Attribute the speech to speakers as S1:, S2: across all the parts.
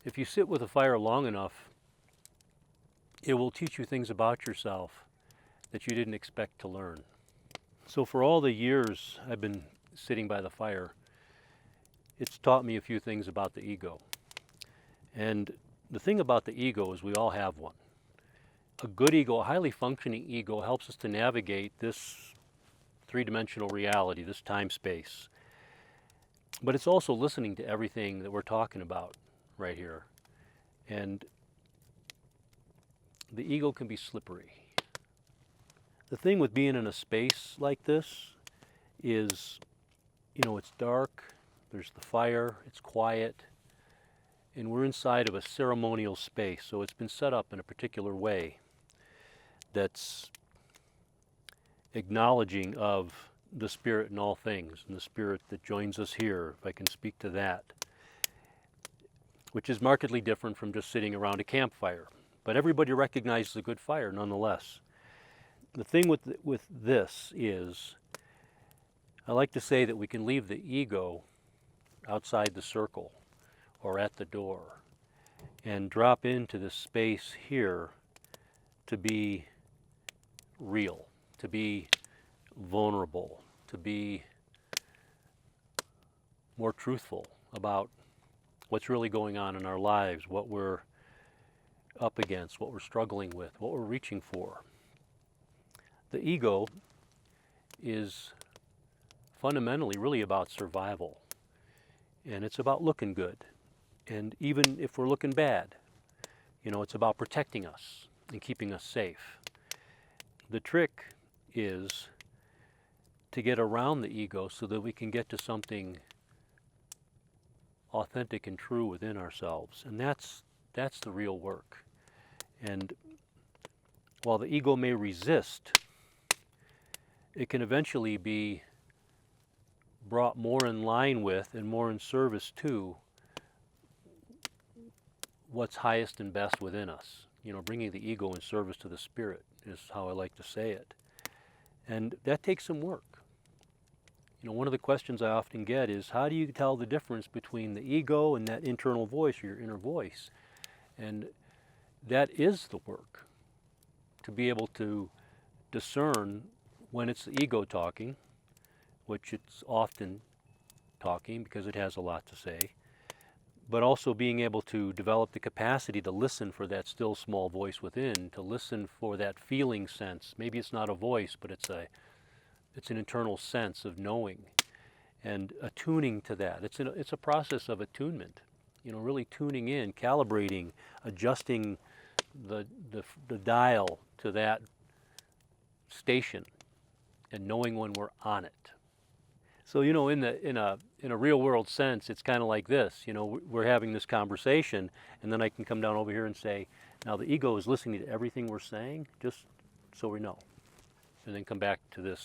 S1: If you sit with a fire long enough, it will teach you things about yourself that you didn't expect to learn. So for all the years I've been sitting by the fire, it's taught me a few things about the ego. And the thing about the ego is we all have one. A good ego, a highly functioning ego, helps us to navigate this three-dimensional reality, this time-space. But it's also listening to everything that we're talking about right here. And the ego can be slippery. The thing with being in a space like this is, it's dark, there's the fire, it's quiet, and we're inside of a ceremonial space, so it's been set up in a particular way that's acknowledging of the spirit in all things, and the spirit that joins us here, if I can speak to that, which is markedly different from just sitting around a campfire. But everybody recognizes a good fire nonetheless. The thing with this is, I like to say that we can leave the ego outside the circle or at the door and drop into this space here to be real, to be vulnerable, to be more truthful about what's really going on in our lives, what we're up against, what we're struggling with, what we're reaching for. The ego is fundamentally really about survival, and it's about looking good. And even if we're looking bad, it's about protecting us and keeping us safe. The trick is to get around the ego so that we can get to something authentic and true within ourselves. And that's the real work. And while the ego may resist, it can eventually be brought more in line with and more in service to what's highest and best within us. Bringing the ego in service to the spirit is how I like to say it. And that takes some work. One of the questions I often get is, how do you tell the difference between the ego and that internal voice, or your inner voice? And that is the work, to be able to discern when it's the ego talking, which it's often talking because it has a lot to say, but also being able to develop the capacity to listen for that still small voice within, to listen for that feeling sense. Maybe it's not a voice, but it's an internal sense of knowing and attuning to that. It's a process of attunement, really tuning in, calibrating, adjusting the dial to that station and knowing when we're on it. So, in a real world sense, it's kind of like this. We're having this conversation, and then I can come down over here and say, now the ego is listening to everything we're saying, just so we know, and then come back to this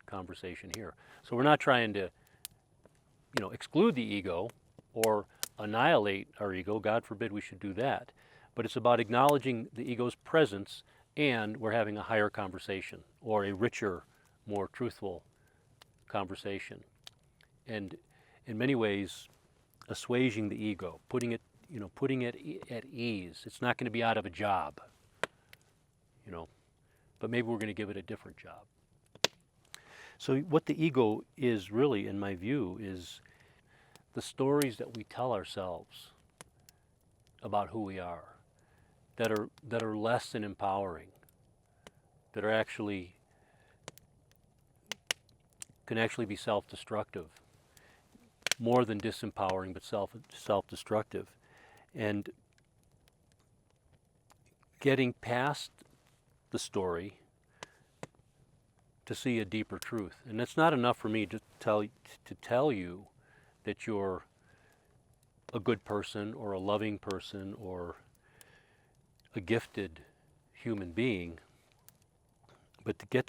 S1: conversation here. So we're not trying to, exclude the ego or annihilate our ego. God forbid we should do that. But it's about acknowledging the ego's presence, and we're having a higher conversation, or a richer, more truthful conversation. And in many ways, assuaging the ego, putting it at ease. It's not going to be out of a job, but maybe we're going to give it a different job. So what the ego is really, in my view, is the stories that we tell ourselves about who we are, that are less than empowering, that are can actually be self-destructive, more than disempowering, but self-destructive. And getting past the story to see a deeper truth. And it's not enough for me to tell you that you're a good person or a loving person or a gifted human being, but to get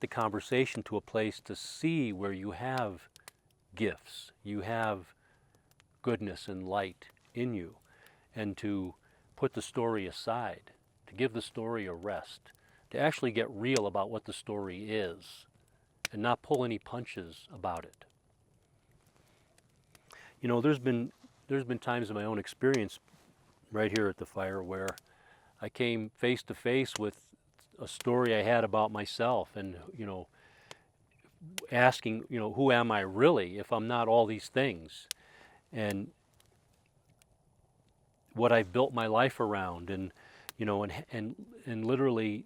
S1: the conversation to a place to see where you have gifts, you have goodness and light in you, and to put the story aside, to give the story a rest, to actually get real about what the story is and not pull any punches about it. There's been there's been times in my own experience right here at the fire where I came face to face with a story I had about myself, and asking, who am I really if I'm not all these things, and what I've built my life around, and and literally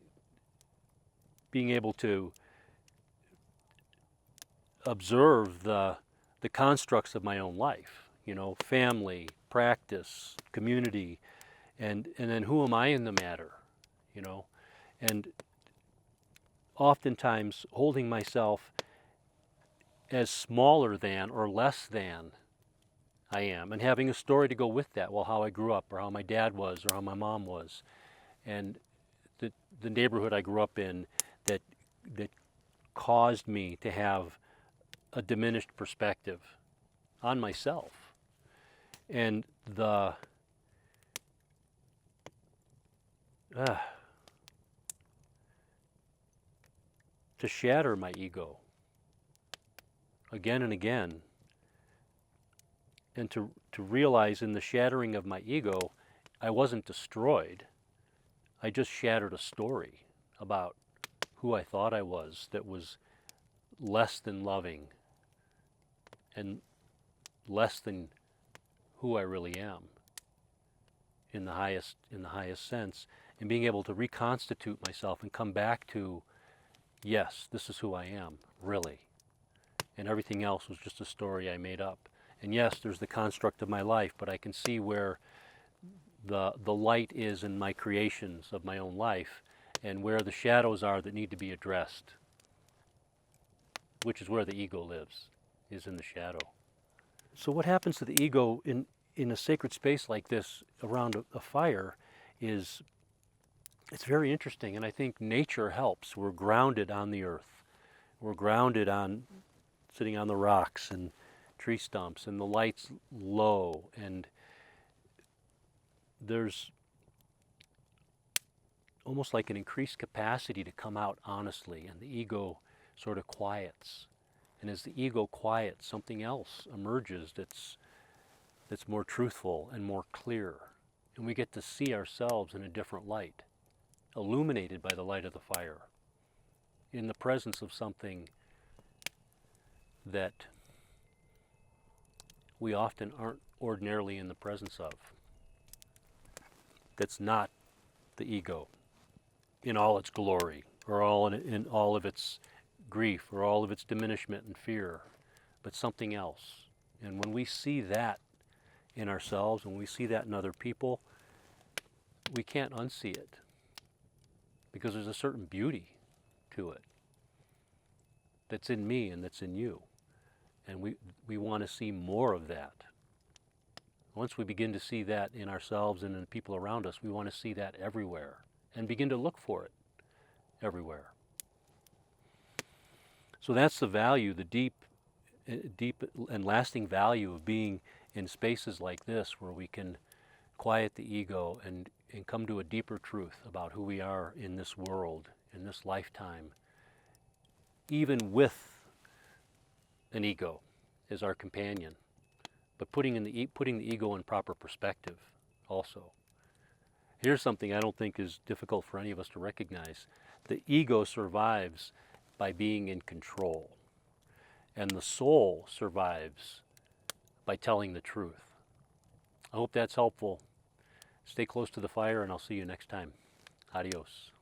S1: being able to observe the constructs of my own life, family, practice, community, and then who am I in the matter, and oftentimes holding myself as smaller than or less than I am, and having a story to go with that. Well, how I grew up, or how my dad was, or how my mom was, and the neighborhood I grew up in that caused me to have a diminished perspective on myself, and to shatter my ego again and again, and to realize in the shattering of my ego, I wasn't destroyed. I just shattered a story about who I thought I was that was less than loving and less than who I really am in the highest sense, and being able to reconstitute myself and come back to, yes, this is who I am, really. And everything else was just a story I made up. And yes, there's the construct of my life, but I can see where the light is in my creations of my own life, and where the shadows are that need to be addressed, which is where the ego lives, is in the shadow. So what happens to the ego in a sacred space like this around a fire is, it's very interesting, and I think nature helps. We're grounded on the earth. We're grounded on sitting on the rocks and tree stumps, and the light's low, and there's almost like an increased capacity to come out honestly, and the ego sort of quiets. And as the ego quiets, something else emerges that's more truthful and more clear. And we get to see ourselves in a different light, illuminated by the light of the fire, in the presence of something that we often aren't ordinarily in the presence of. That's not the ego in all its glory, or in all of its grief, or all of its diminishment and fear, but something else. And when we see that in ourselves, when we see that in other people, we can't unsee it, because there's a certain beauty to it that's in me and that's in you. And we want to see more of that. Once we begin to see that in ourselves and in the people around us, we want to see that everywhere and begin to look for it everywhere. So that's the value, the deep and lasting value of being in spaces like this, where we can quiet the ego and come to a deeper truth about who we are in this world, in this lifetime, even with an ego as our companion, but putting the ego in proper perspective also. Here's something I don't think is difficult for any of us to recognize. The ego survives by being in control, and the soul survives by telling the truth. I hope that's helpful. Stay close to the fire, and I'll see you next time. Adios.